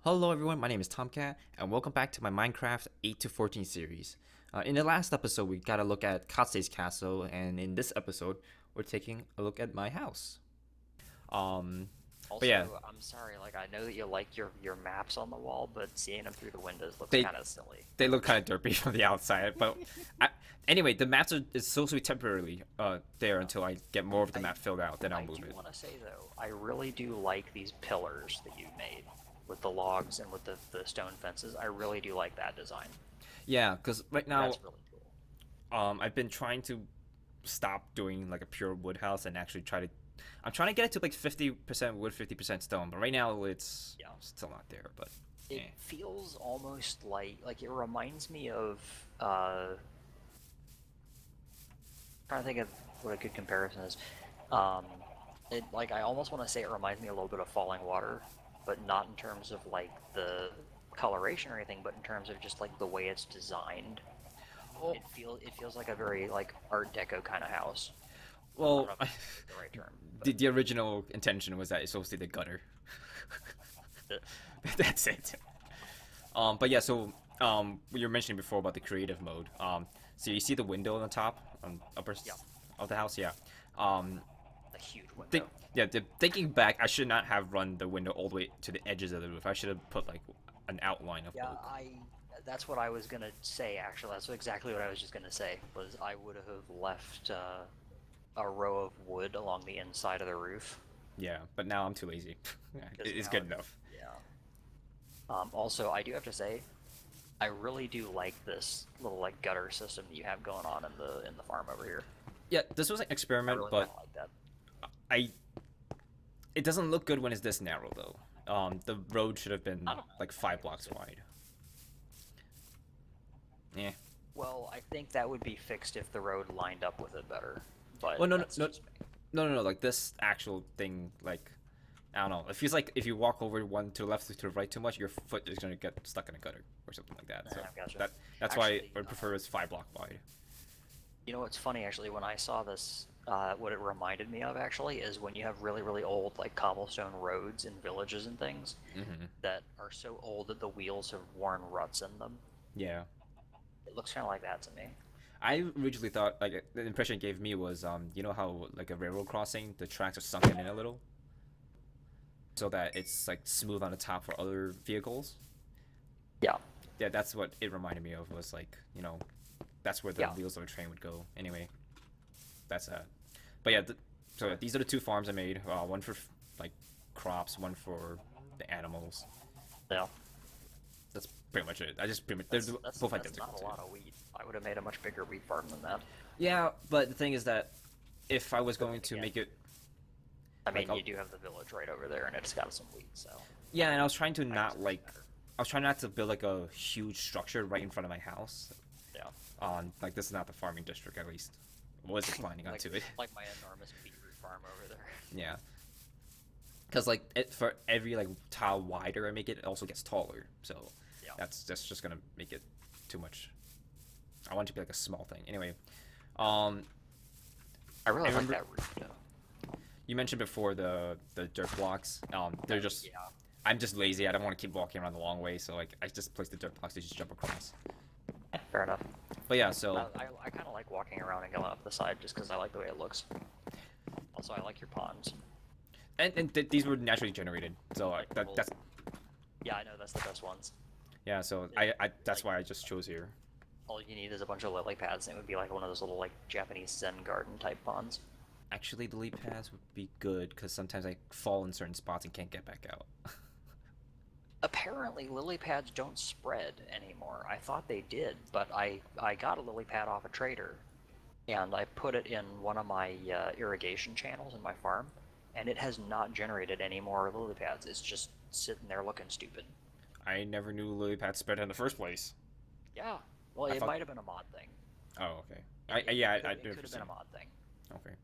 Hello everyone, my name is Tomcat, and welcome back to my Minecraft 8 to 14 series. In the last episode, we got a look at Katse's castle, and in this episode, we're taking a look at my house. Um, but yeah, Also, I'm sorry, like I know that you like your maps on the wall, but seeing them through the windows looks they kind of silly. they look kind of derpy from the outside, but I, anyway, the maps is supposed to be temporarily there until I get more of the I map filled out, then I'll I move do it. want to say though, I really do like these pillars that you made with the logs and with the stone fences. I really do like that design. Yeah, because right now, That's really cool. I've been trying to stop doing like a pure wood house and actually try to. I'm trying to get it to like 50% wood, 50% stone, but right now it's Yeah. still not there. But It yeah, feels almost like it reminds me of trying to think of what a good comparison is. Um, it like I almost want to say it reminds me a little bit of Falling Water, but not in terms of like the coloration or anything, but in terms of just like the way it's designed. well, It feels like a very like Art Deco kind of house. I don't well, know if that's the right term, but the original intention was that it's supposed to be the gutter. uh, That's it. But yeah, so you were mentioning before about the creative mode. So you see the window on the top, upper yeah, of the house, yeah. Um, a huge think, window. yeah. Thinking back, I should not have run the window all the way to the edges of the roof. I should have put like an outline of Yeah, oak. I. That's what I was gonna say. Actually, that's exactly what I was just gonna say. Was I would have left a row of wood along the inside of the roof Yeah, but now I'm too lazy. because It's now good it's enough. yeah. Also, I do have to say, I really do like this little like gutter system that you have going on in the farm over here. Yeah, this was an I experiment, really kind but of like that. I it doesn't look good when it's this narrow though. The road should have I been don't know. like I think five it looks blocks good. wide. Yeah. Well, I think that would be fixed if the road lined up with it better, but Well, no, no, that's no, just me. no, no, no. Like this actual thing, like I don't know. It feels like if you walk over one to the left or to the right too much, your foot is gonna get stuck in a gutter or something like that. So Gotcha. that that's why Actually, I prefer is 5 block wide. you know what's funny actually when I saw this, what it reminded me of actually is when you have really really old like cobblestone roads in villages and things Hmm. that are so old that the wheels have worn ruts in them. Yeah. It looks kind of like that to me. I originally thought like the impression it gave me was you know how like a railroad crossing the tracks are sunken in a little so that it's like smooth on the top for other vehicles. Yeah, Yeah, that's what it reminded me of was like that's where the yeah. wheels of a train would go. Anyway, that's that. But yeah, so these are the two farms I made. One for like crops, one for the animals. Yeah. That's pretty much it. I just pretty much they're both That's identical not a too. lot of wheat. I would have made a much bigger wheat farm than that. Yeah, but the thing is that if I was But going then to again, make it I like mean, you do have the village right over there, and it's got some wheat, so yeah, and I was trying to I guess not it doesn't like matter. I was trying not to build like a huge structure right in front of my house. Yeah, Like this is not the farming district at least. I wasn't planning on like to it. like my enormous beetroot farm over there. Yeah, because like for every like tile wider I make it, it also gets taller. So Yeah, that's just gonna make it too much. I want it to be like a small thing. Anyway, um, I I really like remember that roof though. you mentioned before the dirt blocks. They're just Yeah, I'm just lazy. I don't want to keep walking around the long way, so like I just place the dirt blocks to just jump across. fair enough. But yeah, so I kind of like walking around and going up the side just because I like the way it looks. Also, I like your ponds. these were naturally generated, so Like the that's little. Yeah, I know that's the best ones. yeah. So It, I that's like why I just chose here. all you need is a bunch of lily pads, and it would be like one of those little like Japanese Zen garden type ponds. Actually, the leap pads would be good because sometimes I fall in certain spots and can't get back out. Apparently, lily pads don't spread anymore. I thought they did, but I got a lily pad off a trader, and I put it in one of my irrigation channels in my farm, and it has not generated any more lily pads. It's just sitting there looking stupid. I never knew lily pads spread in the first place. Yeah, well, I it thought. might have been a mod thing. Oh, okay. It, it, Yeah, it could I do it could have been a understand. mod thing. Okay.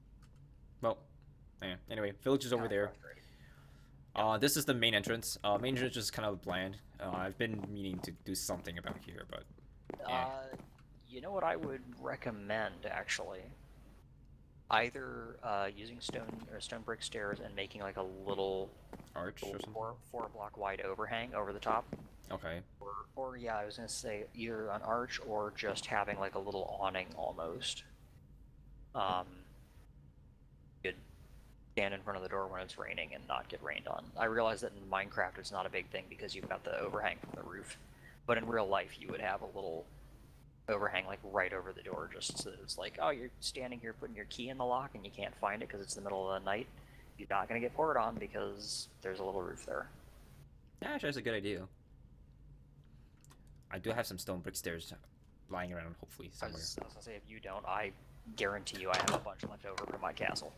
Well, yeah. Anyway, village is over Kind of there. frustrating. Yeah. This is the main entrance. Main entrance is kind of bland. I've been meaning to do something about here, but yeah. You know what I would recommend actually? Either using stone brick stairs and making like a little, Arch or something? four block wide overhang over the top, Okay. or yeah, I was gonna say either an arch or just having like a little awning almost. Um, you could stand in front of the door when it's raining and not get rained on. I realize that in Minecraft it's not a big thing because you've got the overhang from the roof, but in real life you would have a little overhang like right over the door, just so it's like, oh, you're standing here putting your key in the lock and you can't find it because it's the middle of the night. You're not gonna get poured on because there's a little roof there. Yeah, actually, that's a good idea. I do have some stone brick stairs lying around, hopefully, somewhere. I was gonna say, if you don't, I guarantee you I have a bunch left over from my castle.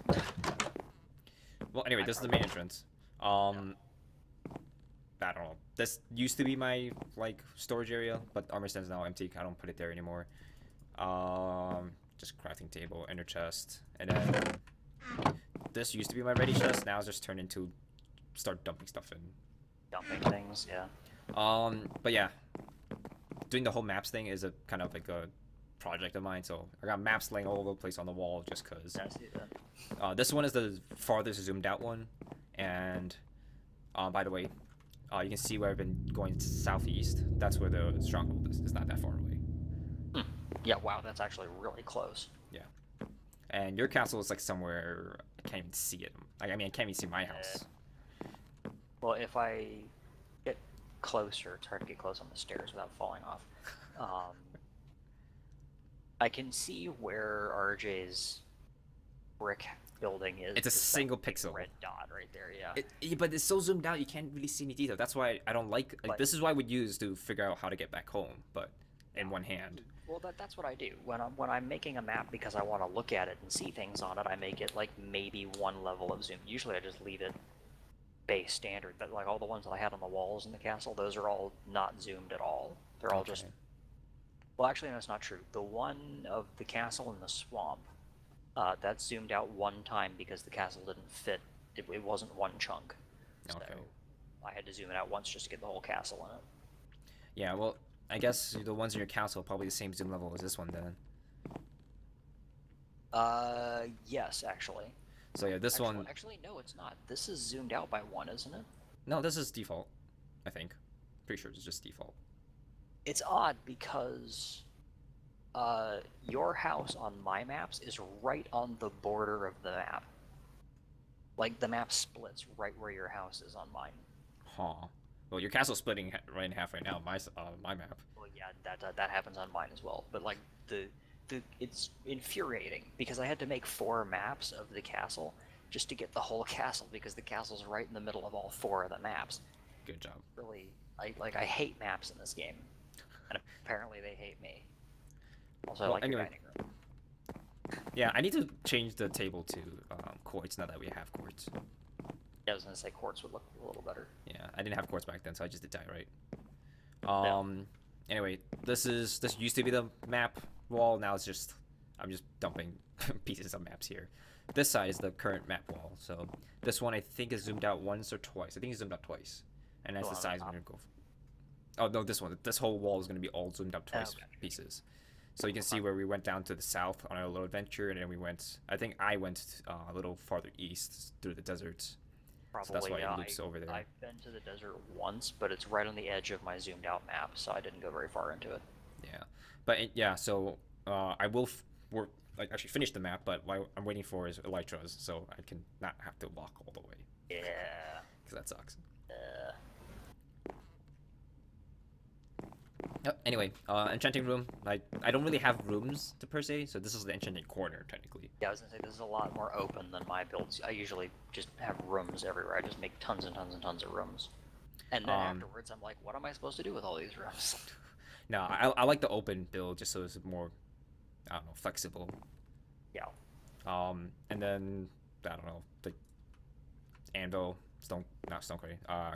Well, anyway, this is the main entrance. I don't know. This used to be my like storage area, but armor stand's now empty. I don't put it there anymore. Just crafting table, ender chest, and then this used to be my ready chest. Now it's just turned into start dumping stuff in. Dumping things, yeah. But yeah, doing the whole maps thing is a kind of like a project of mine. So I got maps laying all over the place on the wall just cause. I see that. This one is the farthest zoomed out one, and by the way, you can see where I've been going southeast. That's where the stronghold is. It's not that far away. Yeah, wow, that's actually really close. Yeah, and your castle is like somewhere I can't even see it. Like, I mean, I can't even see my house. Well, if I get closer, it's hard to get close on the stairs without falling off. I can see where RJ's brick building is. It's a single pixel. Red dot right there, yeah. But it's so zoomed out, you can't really see any detail. That's why I don't like. This is why I would use to figure out how to get back home, but in one hand. Well, that's what I do when I'm making a map because I want to look at it and see things on it. I make it like maybe one level of zoom. Usually, I just leave it base standard. But like all the ones that I had on the walls in the castle, those are all not zoomed at all. They're all just. Well, actually, no, that's not true. The one of the castle in the swamp, that's zoomed out one time because the castle didn't fit. It wasn't one chunk. So I had to zoom it out once just to get the whole castle in it. Yeah, well, I guess the ones in your castle are probably the same zoom level as this one then. Yes, actually. So yeah, this one. Actually, no, it's not. This is zoomed out by one, isn't it? No, this is default. I think. Pretty sure it's just default. It's odd because your house on my maps is right on the border of the map. Like the map splits right where your house is on mine. Huh. Well, your castle's splitting right in half right now. My map. Well, yeah, that happens on mine as well. But like it's infuriating because I had to make 4 maps of the castle just to get the whole castle because the castle's right in the middle of all 4 of the maps. Good job. Really, I hate maps in this game, and apparently they hate me. Also, well, I like the dining room. Yeah, I need to change the table to quartz now that we have quartz. Yeah, I was gonna say quartz would look a little better. Yeah, I didn't have quartz back then, so I just did diorite. Anyway, this used to be the map wall. Now I'm just dumping pieces of maps here. This side is the current map wall. So this one I think is zoomed out once or twice. I think it's zoomed out twice, and that's the size we're gonna go for. Oh no, this one. This whole wall is gonna be all zoomed out twice pieces. So you can see where we went down to the south on our little adventure, and then we went. I think I went a little farther east through the deserts. Probably, so that's why it loops over there. I've been to the desert once, but it's right on the edge of my zoomed out map, so I didn't go very far into it. Yeah, but so I will actually finish the map, but what I'm waiting for is elytras, so I can not have to walk all the way. Yeah. Because that sucks. Anyway, enchanting room. I don't really have rooms to per se, so this is the enchanting corner technically. Yeah, I was gonna say this is a lot more open than my builds. I usually just have rooms everywhere. I just make tons and tons and tons of rooms, and then afterwards I'm like, what am I supposed to do with all these rooms? No, I like the open build just so it's more, I don't know, flexible. Yeah. And then I don't know, the anvil,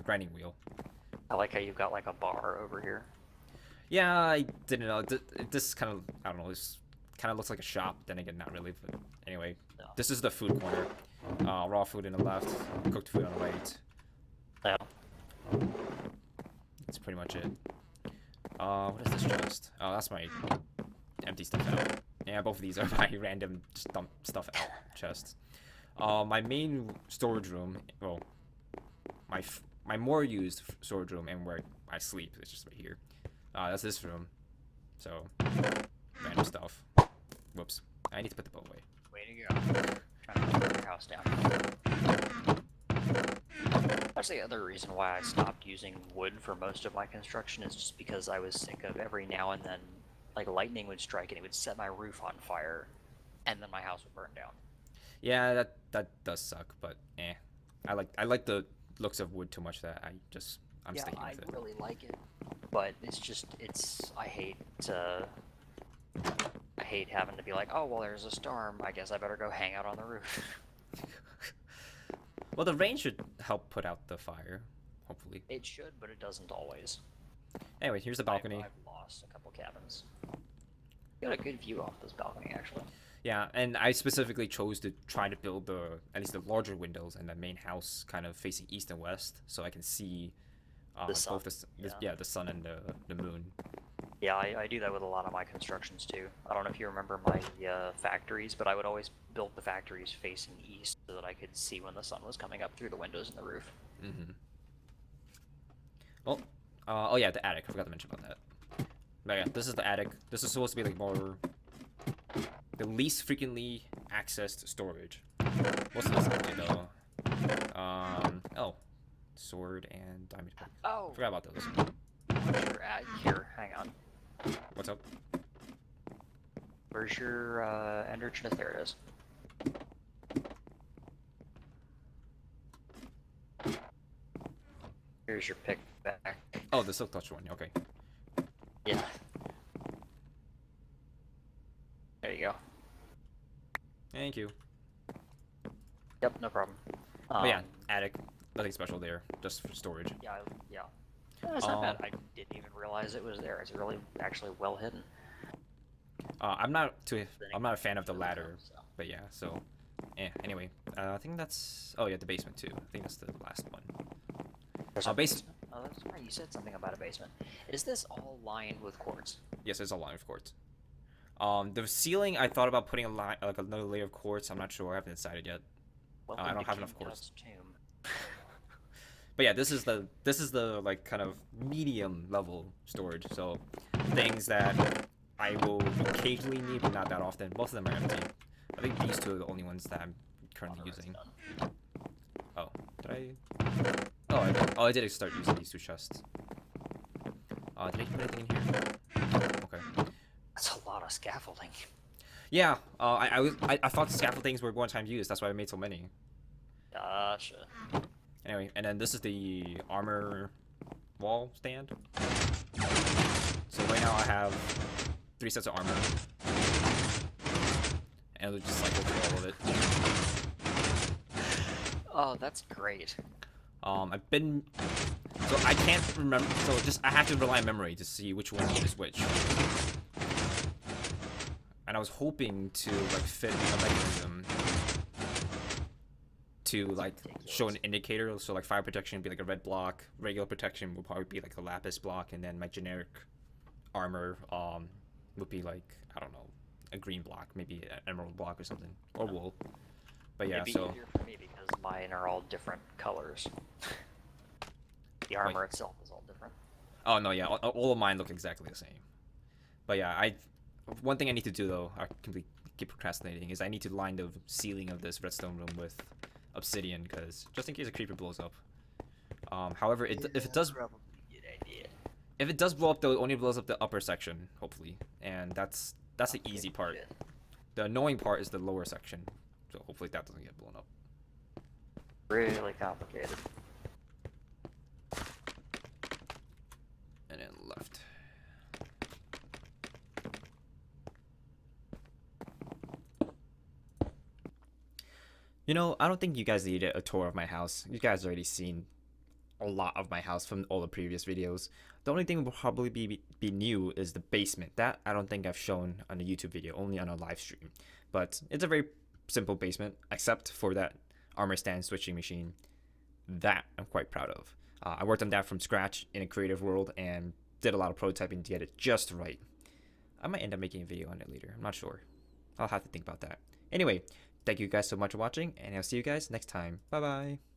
grinding wheel. I like how you've got like a bar over here. Yeah, I didn't know. This kind of, I don't know, this kind of looks like a shop. Then again, not really. But anyway, This is the food corner. Raw food on the left, cooked food on the right. Yeah. That's pretty much it. What is this chest? Oh, that's my empty stuff out. Yeah, both of these are my random just dump stuff out chests. My main storage room, well, my more used storage room and where I sleep is just right here. That's this room. So, random stuff. Whoops. I need to put the bow away. Way to go. Trying to burn your house down. That's the other reason why I stopped using wood for most of my construction is just because I was sick of every now and then, like lightning would strike and it would set my roof on fire, and then my house would burn down. Yeah, that does suck, but eh. I like the looks of wood too much that I'm Yeah, sticking I with it. really like it, but it's I hate having to be like, oh well, there's a storm. I guess I better go hang out on the roof. Well, the rain should help put out the fire, hopefully. It should, but it doesn't always. Anyway, here's the balcony. I've lost a couple cabins. You got a good view off this balcony, actually. Yeah, and I specifically chose to try to build at least the larger windows and the main house kind of facing east and west, so I can see The sun. both the sun and the moon. Yeah, I do that with a lot of my constructions too. I don't know if you remember my factories, but I would always build the factories facing east so that I could see when the sun was coming up through the windows in the roof. Mm-hmm. Well, oh yeah, the attic. I forgot to mention about that. But yeah, this is the attic. This is supposed to be like more the least frequently accessed storage. Most of this empty though. Oh, sword and diamond pick. Oh, Forgot about those. you're at here. Hang on. What's up? Where's your ender chest? There it is. Here's your pick back. Oh, the silk touch one. Okay. Yeah. There you go. Thank you. Yep, no problem. But yeah, attic. Nothing special there. Just for storage. Yeah, yeah. That's not bad. I didn't even realize it was there. It's really actually well hidden. I'm not a fan of the ladder, but yeah. So, anyway, I think that's. Oh yeah, the basement too. I think that's the last one. There's a basement. Oh, that's right. You said something about a basement. Is this all lined with quartz? Yes, it's a line of quartz. The ceiling, I thought about putting like another layer of quartz. I'm not sure. I haven't decided yet. I don't have enough quartz. But yeah, this is the like kind of medium level storage. So things that I will occasionally need, but not that often. Most of them are empty. I think these two are the only ones that I'm currently using. Oh, did I? Oh, I did start using these two chests. Did I put anything in here? Okay. That's a lot of scaffolding. Yeah. I thought scaffoldings were one-time use. That's why I made so many. Gotcha. Anyway, and then this is the armor wall stand. So right now I have 3 sets of armor. And it'll just cycle through all of it. Oh, that's great. I've been... So I can't remember... So I have to rely on memory to see which one is which. And I was hoping to, like, fit a mechanism to, like, show an indicator. So, like, fire protection would be, like, a red block. Regular protection would probably be, like, a lapis block. And then my generic armor would be, like, I don't know, a green block. Maybe an emerald block or something. Or wool. But yeah, It'd be easier for me because mine are all different colors. The armor itself is all different. Oh, no, yeah. All of mine look exactly the same. But yeah, one thing I need to do, though, I completely keep procrastinating, is I need to line the ceiling of this redstone room with obsidian, because just in case a creeper blows up. However, if it does... Probably a good idea. If it does blow up, though, it only blows up the upper section, hopefully. And that's the easy part. The annoying part is the lower section. So hopefully that doesn't get blown up. Really complicated. And then left. You know, I don't think you guys needed a tour of my house. You guys already seen a lot of my house from all the previous videos. The only thing will probably be new is the basement. That I don't think I've shown on a YouTube video, only on a live stream. But it's a very simple basement, except for that armor stand switching machine. That I'm quite proud of. I worked on that from scratch in a creative world and did a lot of prototyping to get it just right. I might end up making a video on it later. I'm not sure. I'll have to think about that. Anyway, thank you guys so much for watching, and I'll see you guys next time. Bye bye.